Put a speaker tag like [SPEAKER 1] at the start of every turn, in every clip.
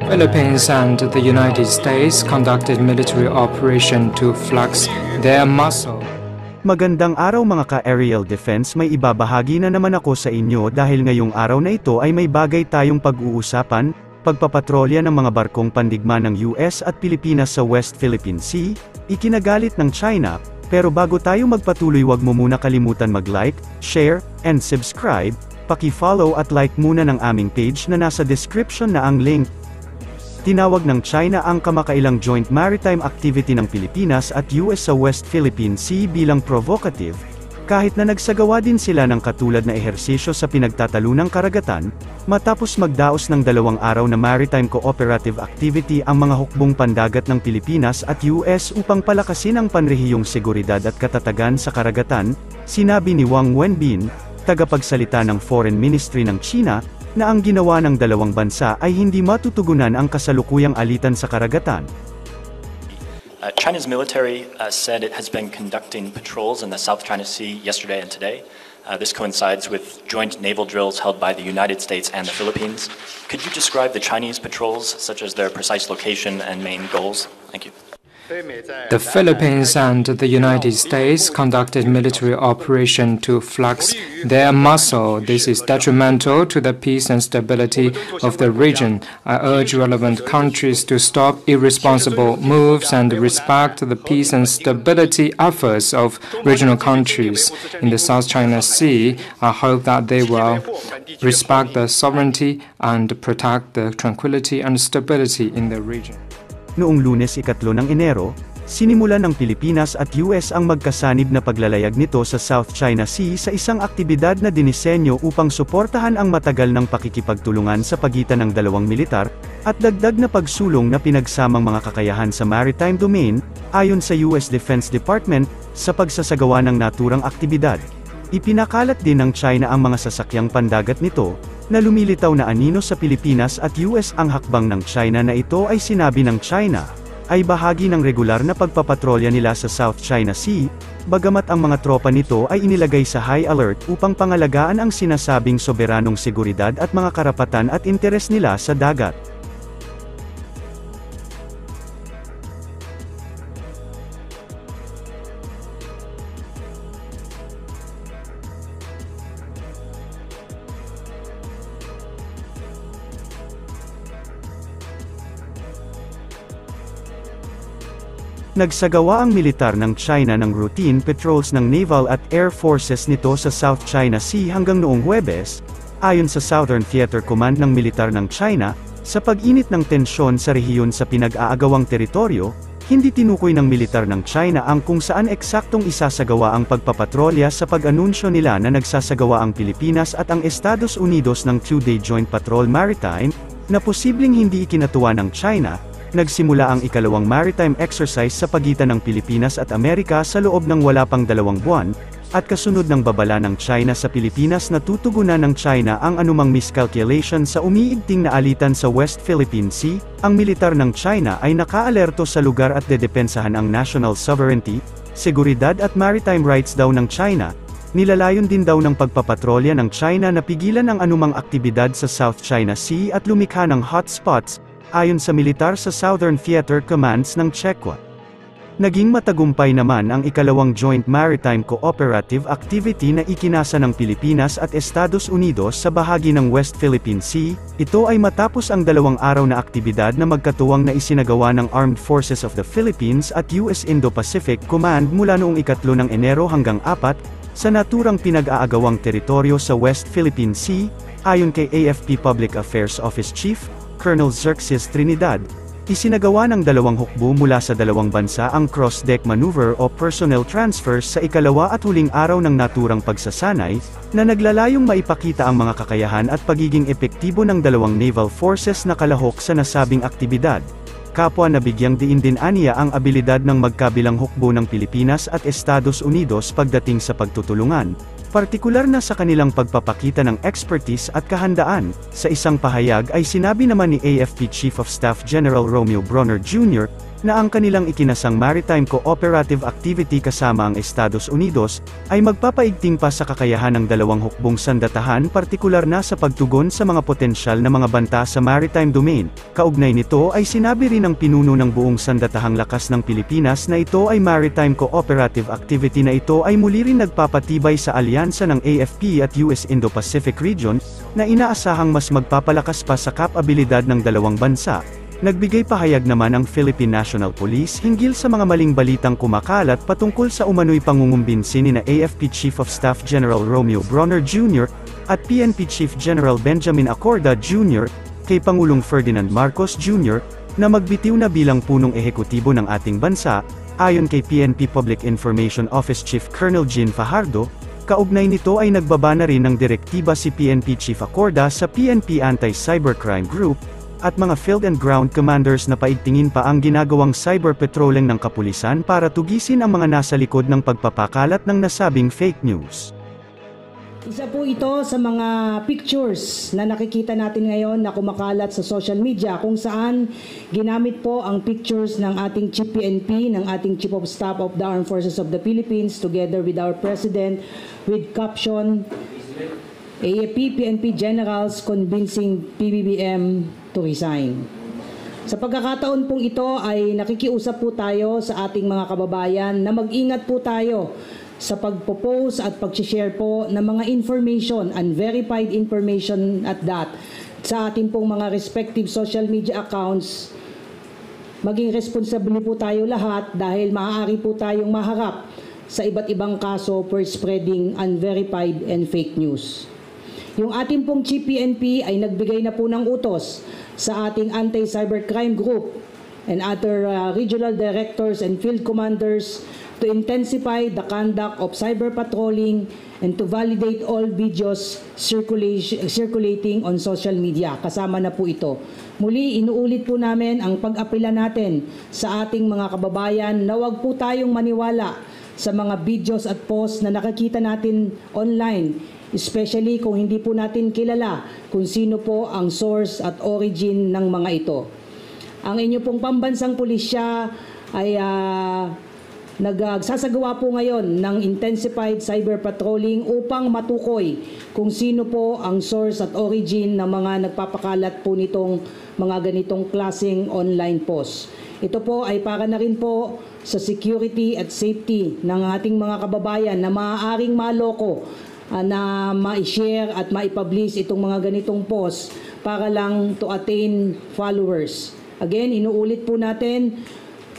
[SPEAKER 1] Philippines and the United States conducted military operation to flex their muscle.
[SPEAKER 2] Magandang araw mga ka-aerial defense, may ibabahagi na naman ako sa inyo dahil ngayong araw na ito ay may bagay tayong pag-uusapan, pagpapatrolya ng mga barkong pandigma ng US at Pilipinas sa West Philippine Sea, ikinagalit ng China, pero bago tayo magpatuloy wag mo muna kalimutan mag-like, share, and subscribe, paki-follow at like muna ng aming page na nasa description na ang link. Tinawag ng China ang kamakailang joint maritime activity ng Pilipinas at US sa West Philippine Sea bilang provocative, kahit na nagsagawa din sila ng katulad na ehersisyo sa pinagtatalunang karagatan, matapos magdaos ng 2 araw na maritime cooperative activity ang mga hukbong pandagat ng Pilipinas at US upang palakasin ang panrehiyong seguridad at katatagan sa karagatan, sinabi ni Wang Wenbin, tagapagsalita ng Foreign Ministry ng China, na ang ginawa ng dalawang bansa ay hindi matutugunan ang kasalukuyang alitan sa karagatan.
[SPEAKER 3] China's military said it has been conducting patrols in the South China Sea yesterday and today. This coincides with joint naval drills held by the United States and the Philippines. Could you describe the Chinese patrols, such as their precise location and main goals? Thank you.
[SPEAKER 1] The Philippines and the United States conducted military operation to flex their muscle. This is detrimental to the peace and stability of the region. I urge relevant countries to stop irresponsible moves and respect the peace and stability efforts of regional countries in the South China Sea. I hope that they will respect the sovereignty and protect the tranquility and stability in the region.
[SPEAKER 2] Noong Lunes 3 ng Enero, sinimulan ng Pilipinas at US ang magkasanib na paglalayag nito sa South China Sea sa isang aktibidad na dinisenyo upang suportahan ang matagal ng pakikipagtulungan sa pagitan ng dalawang militar, at dagdag na pagsulong na pinagsamang mga kakayahan sa maritime domain, ayon sa US Defense Department, sa pagsasagawa ng naturang aktibidad. Ipinakalat din ng China ang mga sasakyang pandagat nito, na lumilitaw na anino sa Pilipinas at US. Ang hakbang ng China na ito ay sinabi ng China, ay bahagi ng regular na pagpapatrolya nila sa South China Sea, bagamat ang mga tropa nito ay inilagay sa high alert upang pangalagaan ang sinasabing soberanong seguridad at mga karapatan at interes nila sa dagat. Nagsagawa ang militar ng China ng routine patrols ng naval at air forces nito sa South China Sea hanggang noong Huwebes, ayon sa Southern Theater Command ng militar ng China, sa pag-init ng tensyon sa rehiyon sa pinag-aagawang teritoryo. Hindi tinukoy ng militar ng China ang kung saan eksaktong isasagawa ang pagpapatrolya sa pag-anunsyo nila na nagsasagawa ang Pilipinas at ang Estados Unidos ng 2-day Joint Patrol Maritime, na posibleng hindi ikinatuwa ng China. Nagsimula ang ikalawang maritime exercise sa pagitan ng Pilipinas at Amerika sa loob ng wala pang 2 buwan, at kasunod ng babala ng China sa Pilipinas na tutugunan ng China ang anumang miscalculation sa umiigting na alitan sa West Philippine Sea. Ang militar ng China ay nakaalerto sa lugar at dedepensahan ang national sovereignty, seguridad at maritime rights daw ng China. Nilalayon din daw ng pagpapatrolya ng China na pigilan ang anumang aktibidad sa South China Sea at lumikha ng hotspots, ayon sa militar sa Southern Theater Commands ng CHECWA. Naging matagumpay naman ang ikalawang Joint Maritime Cooperative Activity na ikinasa ng Pilipinas at Estados Unidos sa bahagi ng West Philippine Sea. Ito ay matapos ang 2 araw na aktibidad na magkatuwang na isinagawa ng Armed Forces of the Philippines at US Indo-Pacific Command mula noong 3 ng Enero hanggang 4, sa naturang pinag-aagawang teritoryo sa West Philippine Sea, ayon kay AFP Public Affairs Office Chief Colonel Xerxes Trinidad. Isinagawa ng 2 hukbo mula sa 2 bansa ang cross-deck maneuver o personnel transfers sa ikalawa at huling araw ng naturang pagsasanay, na naglalayong maipakita ang mga kakayahan at pagiging epektibo ng 2 naval forces na kalahok sa nasabing aktibidad. Kapwa nabigyang diin din aniya ang abilidad ng magkabilang hukbo ng Pilipinas at Estados Unidos pagdating sa pagtutulungan, partikular na sa kanilang pagpapakita ng expertise at kahandaan. Sa isang pahayag ay sinabi naman ni AFP Chief of Staff General Romeo Bronner Jr., na ang kanilang ikinasang maritime cooperative activity kasama ang Estados Unidos, ay magpapaigting pa sa kakayahan ng dalawang hukbong sandatahan partikular na sa pagtugon sa mga potensyal na mga banta sa maritime domain. Kaugnay nito ay sinabi rin ng pinuno ng buong sandatahang lakas ng Pilipinas na ito ay maritime cooperative activity na ito ay muli rin nagpapatibay sa alyansa ng AFP at US Indo-Pacific region, na inaasahang mas magpapalakas pa sa kapabilidad ng dalawang bansa. Nagbigay pahayag naman ang Philippine National Police hinggil sa mga maling balitang kumakalat patungkol sa umano'y pangungumbinsi ni AFP Chief of Staff General Romeo Bronner Jr. at PNP Chief General Benjamin Acorda Jr. kay Pangulong Ferdinand Marcos Jr. na magbitiw na bilang punong ehekutibo ng ating bansa. Ayon kay PNP Public Information Office Chief Colonel Jean Fajardo, kaugnay nito ay nagbaba na rin ng direktiba si PNP Chief Acorda sa PNP Anti-Cybercrime Group, at mga field and ground commanders na paigtingin pa ang ginagawang cyber patrolling ng kapulisan para tugisin ang mga nasa likod ng pagpapakalat ng nasabing fake news.
[SPEAKER 4] Isa po ito sa mga pictures na nakikita natin ngayon na kumakalat sa social media, kung saan ginamit po ang pictures ng ating Chief PNP, ng ating Chief of Staff of the Armed Forces of the Philippines together with our President, with caption, AFP PNP Generals Convincing PBBM to Resign. Sa pagkakataon pong ito ay nakikiusap po tayo sa ating mga kababayan na mag-ingat po tayo sa pagpo-post at pag-share po ng mga information, unverified information at that, sa ating pong mga respective social media accounts. Maging responsable po tayo lahat dahil maaari po tayong maharap sa iba't ibang kaso for spreading unverified and fake news. Yung ating pong Chief PNP ay nagbigay na po ng utos sa ating Anti-Cybercrime Group and other regional directors and field commanders to intensify the conduct of cyber patrolling and to validate all videos circulating on social media. Kasama na po ito. Muli, inuulit po namin ang pag-apela natin sa ating mga kababayan na huwag po tayong maniwala sa mga videos at posts na nakikita natin online, especially kung hindi po natin kilala kung sino po ang source at origin ng mga ito. Ang inyo pong pambansang pulisya ay nagsasagawa po ngayon ng intensified cyber patrolling upang matukoy kung sino po ang source at origin ng mga nagpapakalat po nitong mga ganitong klaseng online posts. Ito po ay para na rin po sa security at safety ng ating mga kababayan na maaaring maloko na ma-share at ma-publish itong mga ganitong posts para lang to attain followers. Again, inuulit po natin,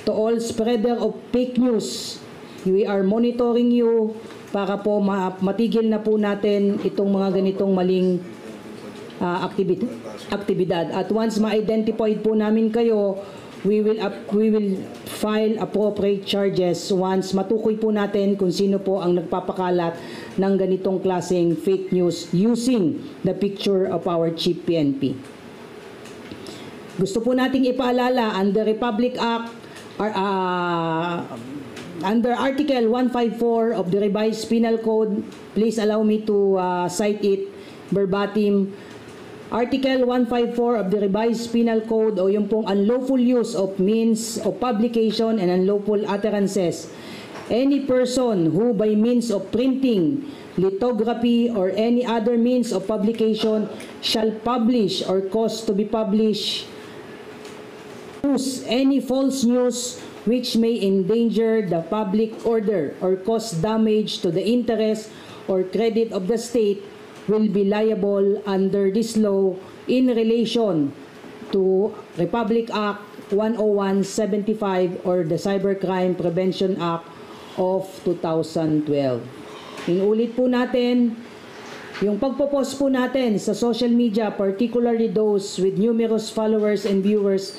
[SPEAKER 4] to all spreader of fake news, we are monitoring you para po matigil na po natin itong mga ganitong maling aktibidad. At once ma-identified po namin kayo, we will file appropriate charges once matukoy po natin kung sino po ang nagpapakalat ng ganitong klaseng fake news using the picture of our Chief PNP. Gusto po nating ipaalala under Republic Act, under Article 154 of the Revised Penal Code, please allow me to cite it verbatim. Article 154 of the Revised Penal Code, o yung pong unlawful use of means of publication and unlawful utterances. Any person who by means of printing, lithography, or any other means of publication shall publish or cause to be published any false news which may endanger the public order or cause damage to the interest or credit of the state will be liable under this law in relation to Republic Act 101/75 or the Cybercrime Prevention Act of 2012. Inulit po natin, yung pagpo-post po natin sa social media, particularly those with numerous followers and viewers,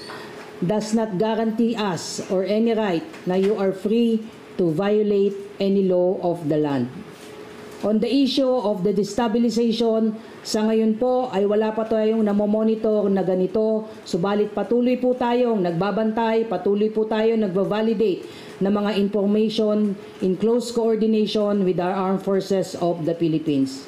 [SPEAKER 4] does not guarantee us or any right na you are free to violate any law of the land. On the issue of the destabilization, sa ngayon po ay wala pa tayong namomonitor na ganito, subalit patuloy po tayong nagbabantay, patuloy po tayong nagbavalidate ng mga information in close coordination with our armed forces of the Philippines.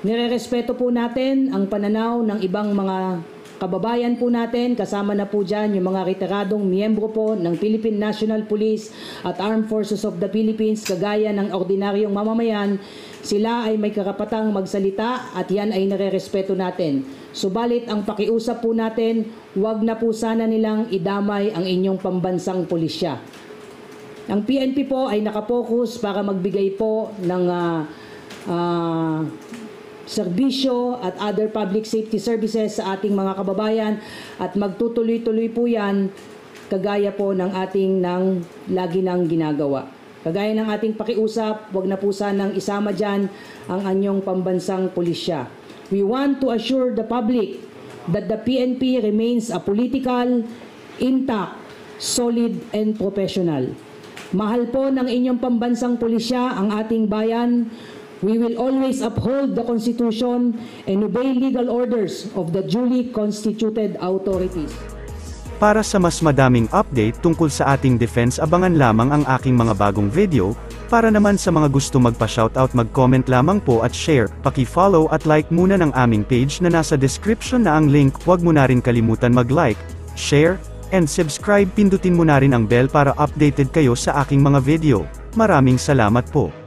[SPEAKER 4] Nirerespeto po natin ang pananaw ng ibang mga kababayan po natin, kasama na po dyan yung mga retiradong miyembro po ng Philippine National Police at Armed Forces of the Philippines, kagaya ng ordinaryong mamamayan, sila ay may karapatang magsalita at yan ay nare-respeto natin. Subalit ang pakiusap po natin, huwag na po sana nilang idamay ang inyong pambansang pulisya. Ang PNP po ay nakapokus para magbigay po ng serbisyo at other public safety services sa ating mga kababayan at magtutuloy-tuloy po yan kagaya po ng ating lagi nang ginagawa. Kagaya ng ating pakiusap, wag na po sanang isama dyan ang anyong pambansang pulisya. We want to assure the public that the PNP remains a political, intact, solid, and professional. Mahal po ng inyong pambansang pulisya ang ating bayan. We will always uphold the Constitution and obey legal orders of the duly constituted authorities.
[SPEAKER 2] Para sa mas madaming update tungkol sa ating defense, abangan lamang ang aking mga bagong video. Para naman sa mga gusto magpa-shoutout, mag-comment lamang po at share, paki-follow at like muna ng aming page na nasa description na ang link. Huwag mo na rin kalimutan mag-like, share, and subscribe. Pindutin mo na rin ang bell para updated kayo sa aking mga video. Maraming salamat po.